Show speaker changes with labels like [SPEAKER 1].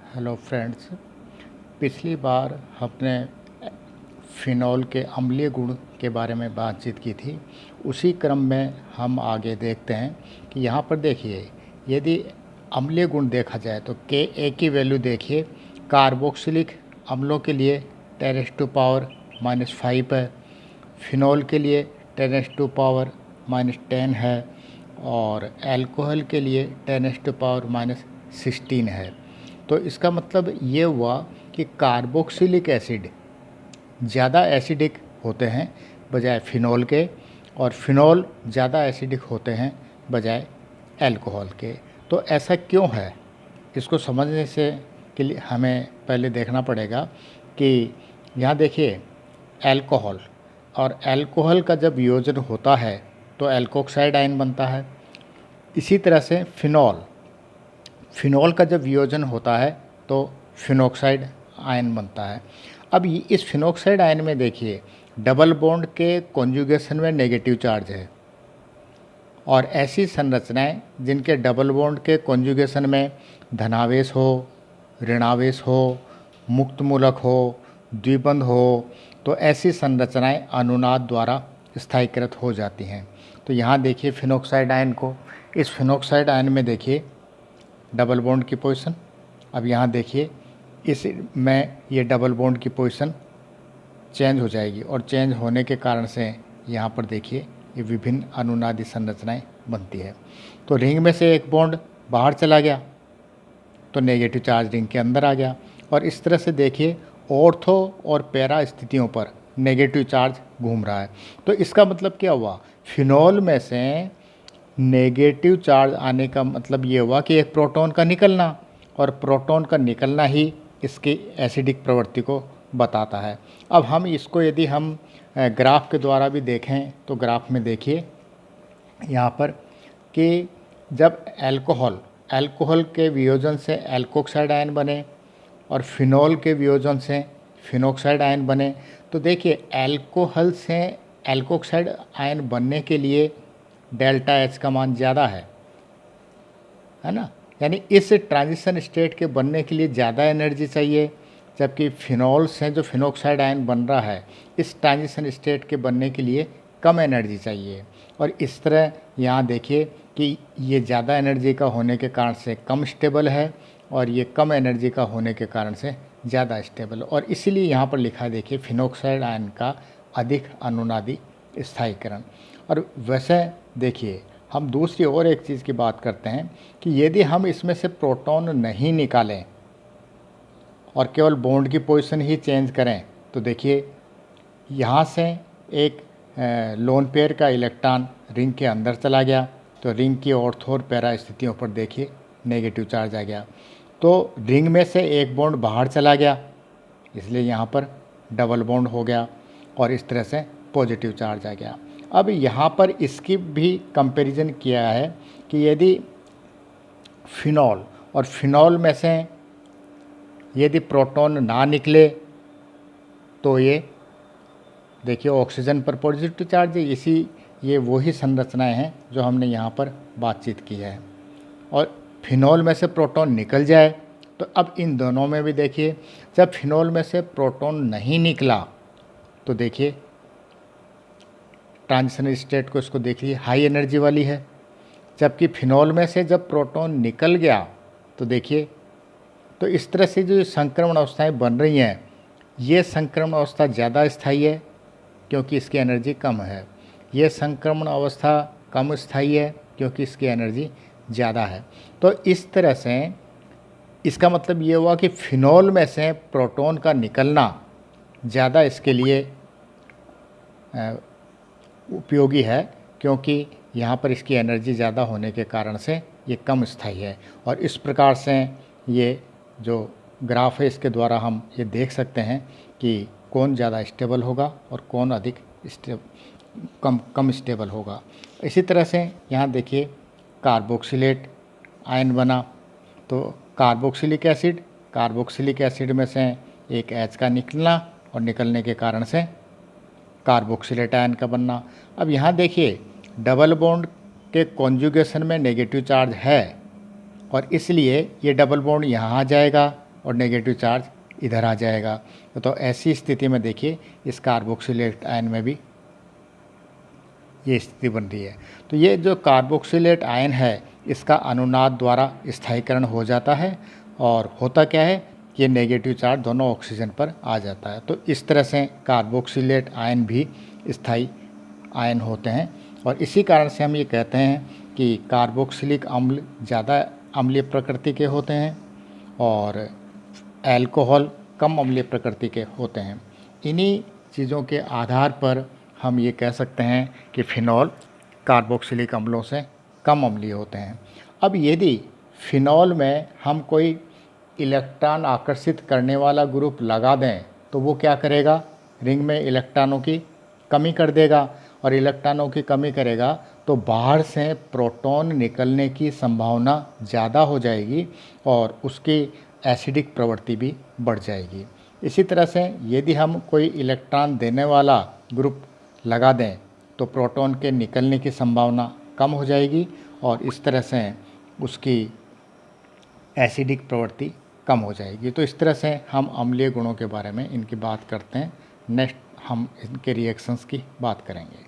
[SPEAKER 1] Hello friends. पिछली बार हमने phenol के अम्लीय गुण के बारे में बातचीत की थी। उसी क्रम में हम आगे देखते हैं कि यहाँ पर देखिए, यदि अम्लीय गुण देखा जाए तो Ka की वैल्यू देखिए। कार्बोक्सिलिक अम्लों के लिए 10⁻⁻5 है, फिनॉल के लिए 10⁻⁻10 है और अल्कोहल के लिए 10⁻⁻16 है। तो इसका मतलब ये हुआ कि कार्बोक्सिलिक एसिड ज़्यादा एसिडिक होते हैं बजाय फिनॉल के, और फिनॉल ज़्यादा एसिडिक होते हैं बजाय अल्कोहल के। तो ऐसा क्यों है, इसको समझने से के लिए हमें पहले देखना पड़ेगा कि यहाँ देखिए, अल्कोहल और अल्कोहल का जब वियोजन होता है तो अल्कोक्साइड आयन बनता है। इसी तरह से फिनॉल का जब वियोजन होता है तो फिनोक्साइड आयन बनता है। अब इस फिनोक्साइड आयन में देखिए, डबल बॉन्ड के कॉन्जुगेशन में नेगेटिव चार्ज है, और ऐसी संरचनाएं जिनके डबल बॉन्ड के कॉन्जुगेशन में धनावेश हो, ऋणावेश हो, मुक्त मूलक हो, द्विबंध हो, तो ऐसी संरचनाएं अनुनाद द्वारा स्थायीकृत हो जाती हैं। तो यहाँ देखिए फिनोक्साइड आयन को, इस फिनोक्साइड आयन में देखिए डबल बॉन्ड की पोजीशन। अब यहाँ देखिए, इस में ये डबल बॉन्ड की पोजीशन चेंज हो जाएगी, और चेंज होने के कारण से यहाँ पर देखिए ये विभिन्न अनुनादी संरचनाएं बनती है। तो रिंग में से एक बॉन्ड बाहर चला गया तो नेगेटिव चार्ज रिंग के अंदर आ गया, और इस तरह से देखिए ऑर्थो और पैरा स्थितियों पर नेगेटिव चार्ज घूम रहा है। तो इसका मतलब क्या हुआ, फिनॉल में से नेगेटिव चार्ज आने का मतलब ये हुआ कि एक प्रोटॉन का निकलना, और प्रोटॉन का निकलना ही इसकी एसिडिक प्रवृत्ति को बताता है। अब हम इसको यदि हम ग्राफ के द्वारा भी देखें तो ग्राफ में देखिए यहाँ पर कि जब अल्कोहल के वियोजन से अल्कोक्साइड आयन बने और फिनॉल के वियोजन से फिनोक्साइड आयन बने, तो देखिए अल्कोहल से अल्कोक्साइड आयन बनने के लिए डेल्टा H का मान ज़्यादा है ना। यानी इस ट्रांजिशन स्टेट के बनने के लिए ज़्यादा एनर्जी चाहिए, जबकि फिनॉल से जो फिनोक्साइड आयन बन रहा है इस ट्रांजिशन स्टेट के बनने के लिए कम एनर्जी चाहिए। और इस तरह यहाँ देखिए कि ये ज़्यादा एनर्जी का होने के कारण से कम स्टेबल है, और ये कम एनर्जी का होने के कारण से ज़्यादा स्टेबल, और इसीलिए यहाँ पर लिखा है देखिए फिनोक्साइड आयन का अधिक अनुनादी स्थायीकरण। और वैसे देखिए हम दूसरी और एक चीज़ की बात करते हैं कि यदि हम इसमें से प्रोटॉन नहीं निकालें और केवल बॉन्ड की पोजीशन ही चेंज करें, तो देखिए यहाँ से एक लोन पेयर का इलेक्ट्रॉन रिंग के अंदर चला गया, तो रिंग की ऑर्थो और पैरा स्थितियों पर देखिए नेगेटिव चार्ज आ गया। तो रिंग में से एक बॉन्ड बाहर चला गया, इसलिए यहाँ पर डबल बॉन्ड हो गया, और इस तरह से पॉजिटिव चार्ज आ गया। अब यहाँ पर इसकी भी कंपैरिजन किया है कि यदि फिनॉल और फिनॉल में से यदि प्रोटॉन ना निकले तो ये देखिए ऑक्सीजन पर पॉजिटिव चार्ज है। ये वही संरचनाएं हैं जो हमने यहाँ पर बातचीत की है। और फिनॉल में से प्रोटॉन निकल जाए तो अब इन दोनों में भी देखिए, जब फिनॉल में से प्रोटॉन नहीं निकला तो देखिए ट्रांजिशन स्टेट को इसको देखिए हाई एनर्जी वाली है, जबकि फिनॉल में से जब प्रोटॉन निकल गया तो देखिए, तो इस तरह से जो संक्रमण अवस्थाएं बन रही हैं, ये संक्रमण अवस्था ज़्यादा स्थायी है क्योंकि इसकी एनर्जी कम है। ये संक्रमण अवस्था कम स्थायी है क्योंकि इसकी एनर्जी ज़्यादा है। तो इस तरह से इसका मतलब ये हुआ कि फिनॉल में से प्रोटॉन का निकलना ज़्यादा इसके लिए उपयोगी है, क्योंकि यहाँ पर इसकी एनर्जी ज़्यादा होने के कारण से ये कम स्थायी है। और इस प्रकार से ये जो ग्राफ है इसके द्वारा हम ये देख सकते हैं कि कौन ज़्यादा स्टेबल होगा और कौन अधिक कम स्टेबल होगा। इसी तरह से यहाँ देखिए कार्बोक्सिलेट आयन बना, तो कार्बोक्सिलिक एसिड में से एक H का निकलना और निकलने के कारण से कार्बोक्सिलेट आयन का बनना। अब यहाँ देखिए डबल बॉन्ड के कॉन्जुगेशन में नेगेटिव चार्ज है, और इसलिए ये डबल बॉन्ड यहाँ आ जाएगा और नेगेटिव चार्ज इधर आ जाएगा। तो ऐसी स्थिति में देखिए इस कार्बोक्सिलेट आयन में भी ये स्थिति बन रही है। तो ये जो कार्बोक्सिलेट आयन है इसका अनुनाद द्वारा स्थायीकरण हो जाता है और होता क्या है, ये नेगेटिव चार्ज दोनों ऑक्सीजन पर आ जाता है। तो इस तरह से कार्बोक्सिलेट आयन भी स्थायी आयन होते हैं और इसी कारण से हम ये कहते हैं कि कार्बोक्सिलिक अम्ल ज़्यादा अम्लीय प्रकृति के होते हैं और अल्कोहल कम अम्लीय प्रकृति के होते हैं। इन्हीं चीज़ों के आधार पर हम ये कह सकते हैं कि फिनॉल कार्बोक्सिलिक अम्लों से कम अम्लीय होते हैं। अब यदि फिनॉल में हम कोई इलेक्ट्रॉन आकर्षित करने वाला ग्रुप लगा दें तो वो क्या करेगा, रिंग में इलेक्ट्रॉनों की कमी कर देगा और इलेक्ट्रॉनों की कमी करेगा तो बाहर से प्रोटॉन निकलने की संभावना ज़्यादा हो जाएगी और उसकी एसिडिक प्रवृत्ति भी बढ़ जाएगी। इसी तरह से यदि हम कोई इलेक्ट्रॉन देने वाला ग्रुप लगा दें तो प्रोटॉन के निकलने की संभावना कम हो जाएगी और इस तरह से उसकी एसिडिक प्रवृत्ति कम हो जाएगी। तो इस तरह से हम अम्लीय गुणों के बारे में इनकी बात करते हैं। नेक्स्ट हम इनके रिएक्शंस की बात करेंगे।